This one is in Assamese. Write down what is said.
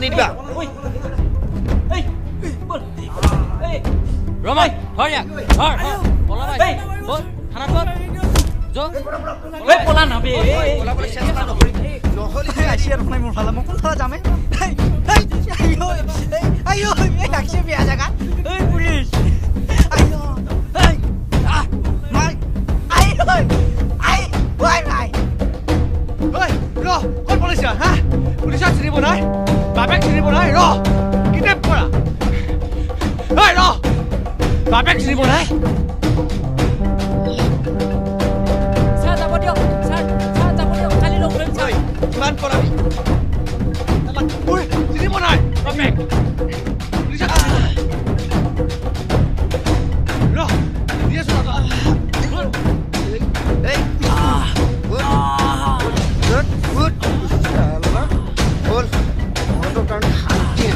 নিদিবা ৰমাই ধৰ ইয়াক ধৰ পলা ভাই বল থানাত বল যো এই পলা নাবে পলাবলৈ চেষ্টা নকৰিবি নহ'লে আসি আৰু নাই মোৰ ফালে মই কোনফালে যামে আইও এই আকছে বিয়া জাগা এই পুলিশ আইও এই মাই আই আই ওই নাই ঐ ৰ ক'ত পলাইছা হা পুলিচক চিনিব নাই বাপেক চিনিব নাই ৰ কিডনেপ কৰা ঐ ৰ বাপেক চিনিব নাই স্যাৰ যাব দিয়ক স্যাৰ যাব দিয়ক কালি লগ কৰিম স্যাৰ কিমান পলাবি ঐ চিনিব নাই বাপেক পুলিচক ৰ দি আছো এই গুড বল মনটো কাৰণ শান্তি